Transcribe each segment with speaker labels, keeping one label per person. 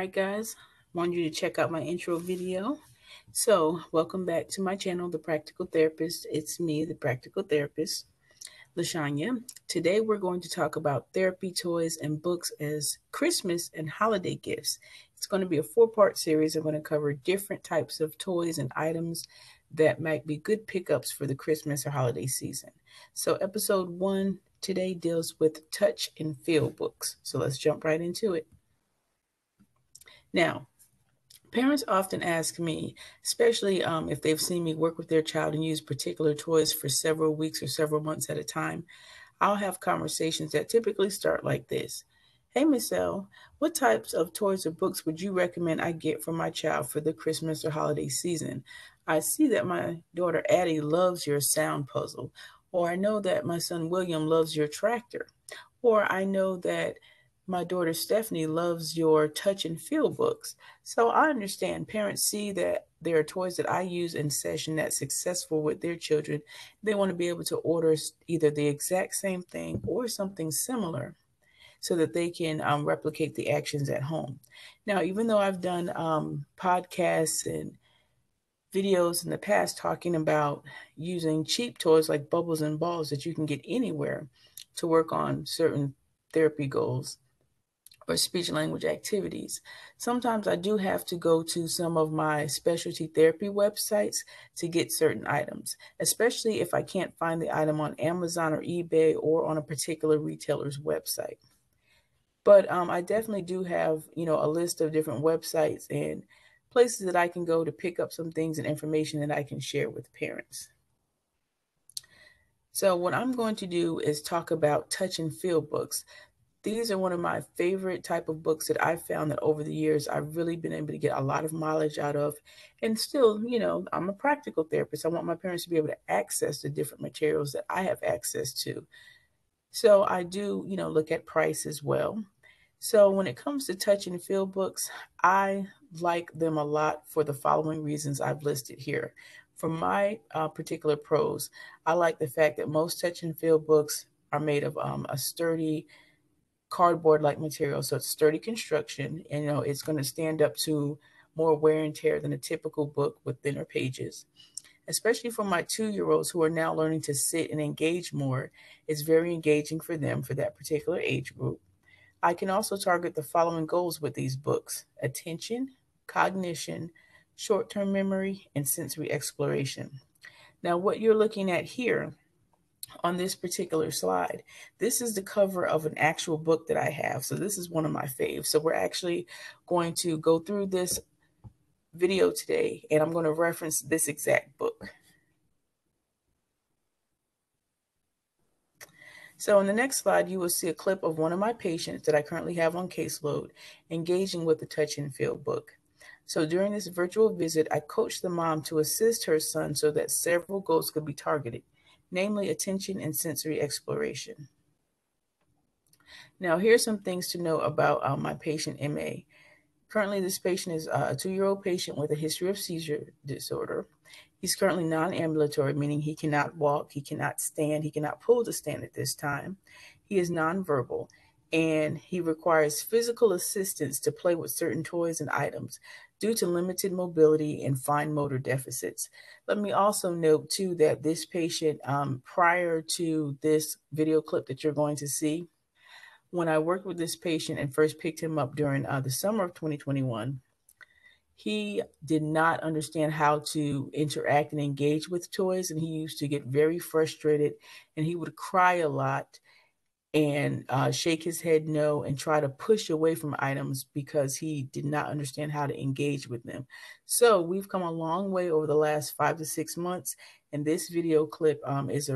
Speaker 1: right, guys, I want you to check out my intro video. So, welcome back to my channel, The Practical Therapist. It's me, The Practical Therapist, LaShanya. Today, we're going to talk about therapy toys and books as Christmas and holiday gifts. It's going to be a 4-part series. I'm going to cover different types of toys and items that might be good pickups for the Christmas or holiday season. So, episode 1 today deals with touch and feel books. So, let's jump right into it. Now, parents often ask me, especially if they've seen me work with their child and use particular toys for several weeks or several months at a time, I'll have conversations that typically start like this. Hey, Miss L, what types of toys or books would you recommend I get for my child for the Christmas or holiday season? I see that my daughter Addie loves your sound puzzle, or I know that my son William loves your tractor, or I know that my daughter Stephanie loves your touch and feel books. So I understand parents see that there are toys that I use in session that's successful with their children. They want to be able to order either the exact same thing or something similar so that they can replicate the actions at home. Now, even though I've done podcasts and videos in the past talking about using cheap toys like bubbles and balls that you can get anywhere to work on certain therapy goals or speech language activities. Sometimes I do have to go to some of my specialty therapy websites to get certain items, especially if I can't find the item on Amazon or eBay or on a particular retailer's website. But I definitely do have, a list of different websites and places that I can go to pick up some things and information that I can share with parents. So what I'm going to do is talk about touch and feel books. These are one of my favorite type of books that I've found that over the years I've really been able to get a lot of mileage out of. And still, I'm a practical therapist. I want my parents to be able to access the different materials that I have access to. So I do, look at price as well. So when it comes to touch and feel books, I like them a lot for the following reasons I've listed here. For my particular pros, I like the fact that most touch and feel books are made of a sturdy cardboard-like material, so it's sturdy construction, and it's going to stand up to more wear and tear than a typical book with thinner pages. Especially for my 2-year-olds who are now learning to sit and engage more, it's very engaging for them for that particular age group. I can also target the following goals with these books: attention, cognition, short-term memory, and sensory exploration. Now, what you're looking at here on this particular slide, this is the cover of an actual book that I have. So this is one of my faves. So we're actually going to go through this video today, and I'm going to reference this exact book. So in the next slide, you will see a clip of one of my patients that I currently have on caseload engaging with the touch and feel book. So during this virtual visit, I coached the mom to assist her son so that several goals could be targeted, namely attention and sensory exploration. Now, here's some things to know about my patient, MA. Currently, this patient is a 2-year-old patient with a history of seizure disorder. He's currently non-ambulatory, meaning he cannot walk, he cannot stand, he cannot pull to stand at this time. He is nonverbal, and he requires physical assistance to play with certain toys and items due to limited mobility and fine motor deficits. Let me also note, too, that this patient, prior to this video clip that you're going to see, when I worked with this patient and first picked him up during the summer of 2021, he did not understand how to interact and engage with toys, and he used to get very frustrated, and he would cry a lot and shake his head no and try to push away from items because he did not understand how to engage with them. So we've come a long way over the last 5 to 6 months, and this video clip is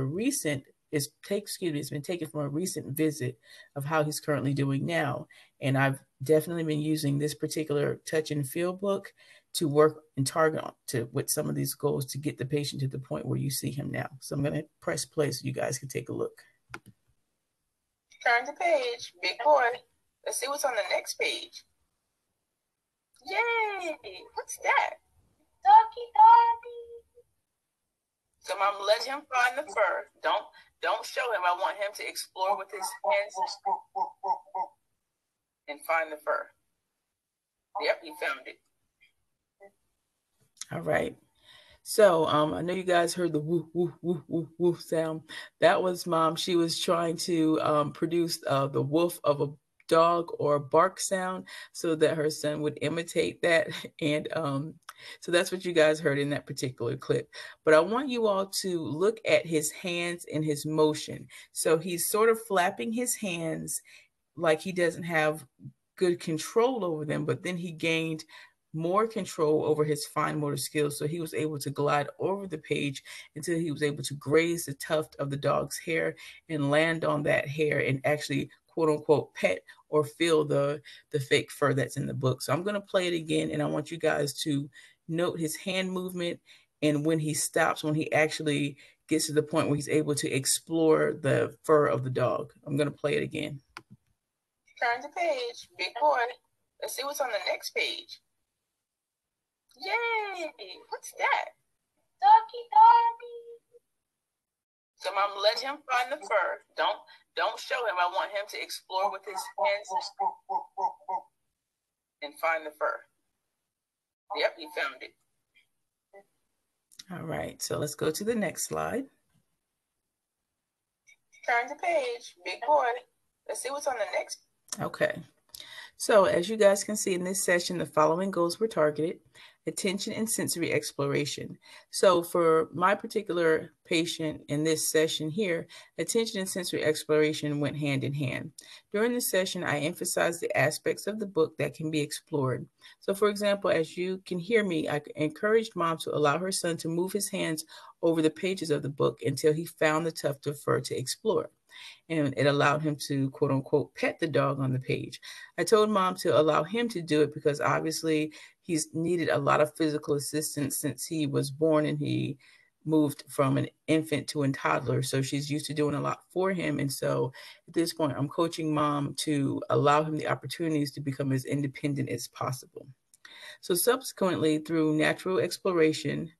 Speaker 1: it's been taken from a recent visit of how he's currently doing now. And I've definitely been using this particular touch and feel book to work and target with some of these goals to get the patient to the point where you see him now. So I'm going to press play so you guys can take a look. Turn the page, big boy. Let's see what's on the next page. Yay! What's that?
Speaker 2: Doggy, doggy.
Speaker 1: So I'm gonna let him find the fur. Don't show him. I want him to explore with his hands and find the fur. Yep, he found it. All right. So I know you guys heard the woo woo woo woo woo sound. That was Mom. She was trying to produce the woof of a dog or bark sound so that her son would imitate that. And so that's what you guys heard in that particular clip. But I want you all to look at his hands and his motion. So he's sort of flapping his hands like he doesn't have good control over them, but then he gained more control over his fine motor skills. So he was able to glide over the page until he was able to graze the tuft of the dog's hair and land on that hair and actually, quote unquote, pet or feel the fake fur that's in the book. So I'm going to play it again, and I want you guys to note his hand movement and when he stops, when he actually gets to the point where he's able to explore the fur of the dog. I'm going to play it again. Turn the page, big boy. Let's see what's on the next page. Yay! What's that?
Speaker 2: Doggy, doggy.
Speaker 1: So Mom, let him find the fur. Don't show him. I want him to explore with his hands and find the fur. Yep, he found it. All right, so let's go to the next slide. Turn the page, big boy. Let's see what's on the next. Okay. So as you guys can see in this session, the following goals were targeted: attention and sensory exploration. So for my particular patient in this session here, attention and sensory exploration went hand in hand. During the session, I emphasized the aspects of the book that can be explored. So for example, as you can hear me, I encouraged Mom to allow her son to move his hands over the pages of the book until he found the tuft of fur to explore. And it allowed him to, quote unquote, pet the dog on the page. I told Mom to allow him to do it because obviously he's needed a lot of physical assistance since he was born and he moved from an infant to a toddler. So she's used to doing a lot for him. And so at this point, I'm coaching Mom to allow him the opportunities to become as independent as possible. So subsequently, through natural exploration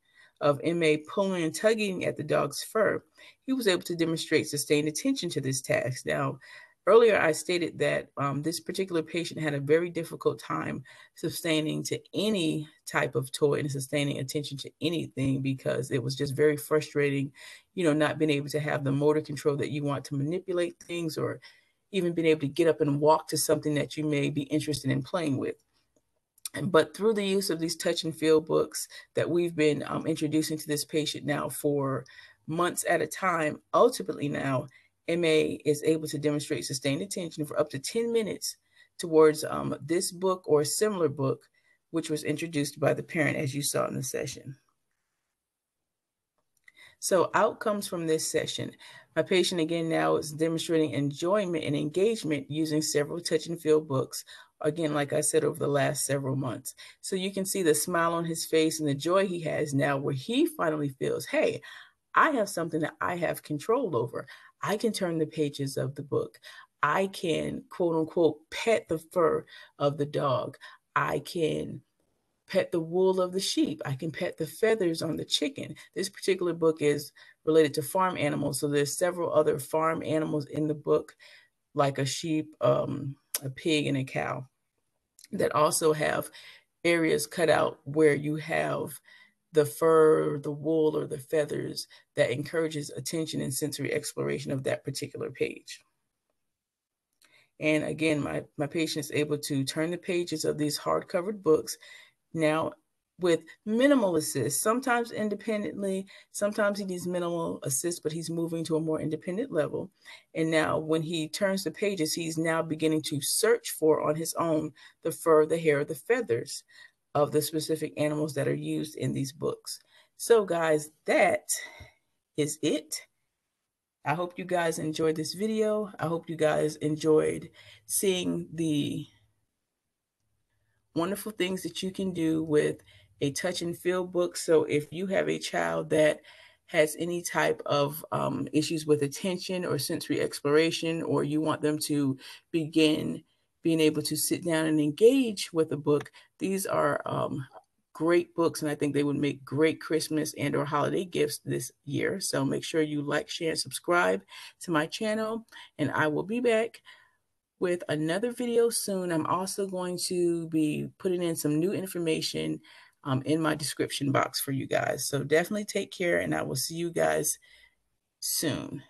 Speaker 1: of MA pulling and tugging at the dog's fur, he was able to demonstrate sustained attention to this task. Now, earlier I stated that this particular patient had a very difficult time sustaining to any type of toy and sustaining attention to anything because it was just very frustrating, not being able to have the motor control that you want to manipulate things or even being able to get up and walk to something that you may be interested in playing with. But through the use of these touch and feel books that we've been introducing to this patient now for months at a time, ultimately now MA is able to demonstrate sustained attention for up to 10 minutes towards this book or a similar book, which was introduced by the parent, as you saw in the session. So outcomes from this session. My patient again now is demonstrating enjoyment and engagement using several touch and feel books. Again, like I said, over the last several months. So you can see the smile on his face and the joy he has now where he finally feels, hey, I have something that I have control over. I can turn the pages of the book. I can, quote unquote, pet the fur of the dog. I can pet the wool of the sheep. I can pet the feathers on the chicken. This particular book is related to farm animals. So there's several other farm animals in the book, like a sheep, a pig, and a cow, that also have areas cut out where you have the fur, the wool, or the feathers that encourages attention and sensory exploration of that particular page. And again, my patient is able to turn the pages of these hard-covered books now with minimal assist, sometimes independently, sometimes he needs minimal assist, but he's moving to a more independent level. And now when he turns the pages, he's now beginning to search for on his own the fur, the hair, the feathers of the specific animals that are used in these books. So guys, that is it. I hope you guys enjoyed this video. I hope you guys enjoyed seeing the wonderful things that you can do with a touch and feel book. So if you have a child that has any type of issues with attention or sensory exploration, or you want them to begin being able to sit down and engage with a book, these are great books, and I think they would make great Christmas and or holiday gifts this year. So make sure you like, share, and subscribe to my channel, and I will be back with another video soon. I'm also going to be putting in some new information in my description box for you guys. So definitely take care, and I will see you guys soon.